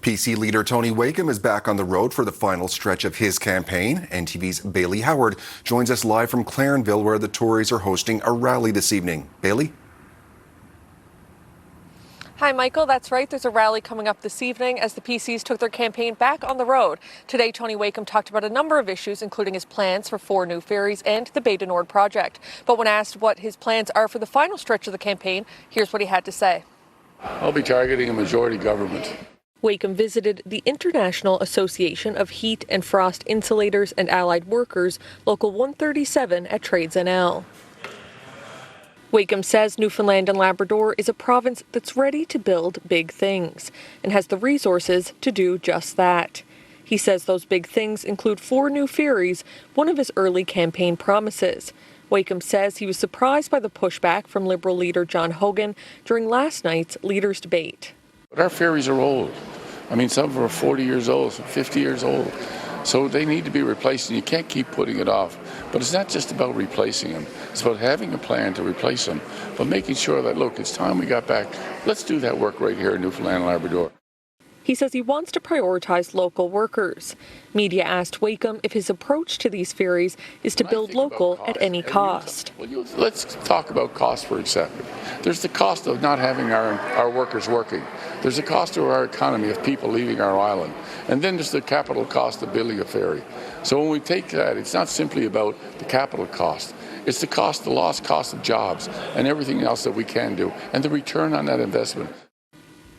PC leader Tony Wakeham is back on the road for the final stretch of his campaign. NTV's Bailey Howard joins us live from Clarenville, where the Tories are hosting a rally this evening. Bailey? Hi, Michael. That's right. There's a rally coming up this evening as the PCs took their campaign back on the road. Today, Tony Wakeham talked about a number of issues, including his plans for 4 new ferries and the Bay du Nord project. But when asked what his plans are for the final stretch of the campaign, here's what he had to say. I'll be targeting a majority government. Wakeham visited the International Association of Heat and Frost Insulators and Allied Workers, Local 137 at Trades NL. Wakeham says Newfoundland and Labrador is a province that's ready to build big things and has the resources to do just that. He says those big things include 4 new ferries, one of his early campaign promises. Wakeham says he was surprised by the pushback from Liberal leader John Hogan during last night's leaders' debate. But our ferries are old. I mean, some of them are 40 years old, some 50 years old. So they need to be replaced, and you can't keep putting it off. But it's not just about replacing them. It's about having a plan to replace them, but making sure that, look, it's time we got back. Let's do that work right here in Newfoundland and Labrador. He says he wants to prioritize local workers. Media asked Wakeham if his approach to these ferries is to build local at any cost. Let's talk about cost for a second. There's the cost of not having our workers working. There's the cost to our economy of people leaving our island. And then there's the capital cost of building a ferry. So when we take that, it's not simply about the capital cost. It's the cost, the lost cost of jobs and everything else that we can do, and the return on that investment.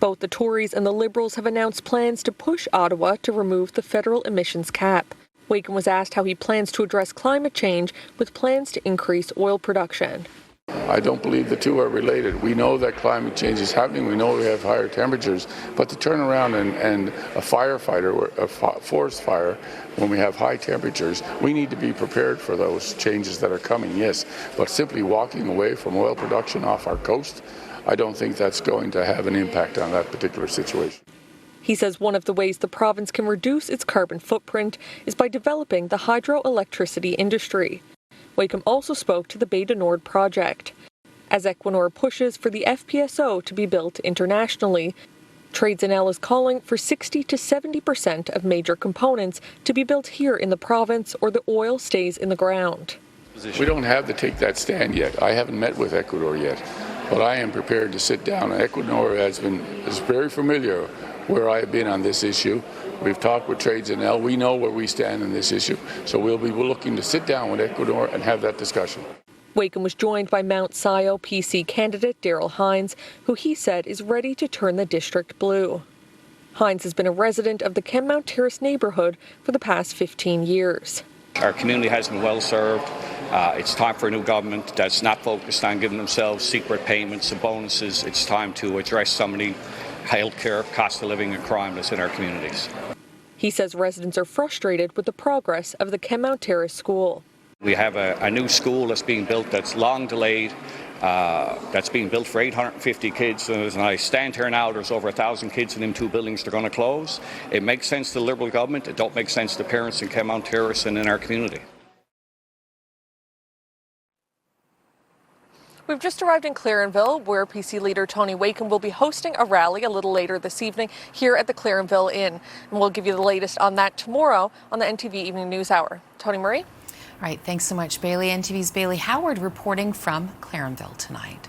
Both the Tories and the Liberals have announced plans to push Ottawa to remove the federal emissions cap. Wakeham was asked how he plans to address climate change with plans to increase oil production. I don't believe the two are related. We know that climate change is happening. We know we have higher temperatures. But to turn around and a firefighter, a forest fire, when we have high temperatures, we need to be prepared for those changes that are coming, yes. But simply walking away from oil production off our coast, I don't think that's going to have an impact on that particular situation. He says one of the ways the province can reduce its carbon footprint is by developing the hydroelectricity industry. Wakeham also spoke to the Bay du Nord project. As Equinor pushes for the FPSO to be built internationally, Trades NL is calling for 60 to 70% of major components to be built here in the province, or the oil stays in the ground. We don't have to take that stand yet. I haven't met with Ecuador yet, but I am prepared to sit down. Ecuador is very familiar where I have been on this issue. We've talked with Trades NL. We know where we stand in this issue. So we'll be looking to sit down with Ecuador and have that discussion. Wakeham was joined by Mount Scio PC candidate Daryl Hines, who he said is ready to turn the district blue. Hines has been a resident of the Kenmount Terrace neighbourhood for the past 15 years. Our community has been well served. It's time for a new government that's not focused on giving themselves secret payments and bonuses. It's time to address some of the healthcare, cost of living and crime that's in our communities. He says residents are frustrated with the progress of the Kenmount Terrace School. We have a new school that's being built that's long delayed, that's being built for 850 kids. And as I stand here now, there's over 1,000 kids in them 2 buildings they're going to close. It makes sense to the Liberal government. It don't make sense to parents in Kenmount Terrace and in our community. We've just arrived in Clarenville, where PC leader Tony Wakeham will be hosting a rally a little later this evening here at the Clarenville Inn. And we'll give you the latest on that tomorrow on the NTV Evening News Hour. Tony Marie? All right, thanks so much, Bailey. NTV's Bailey Howard reporting from Clarenville tonight.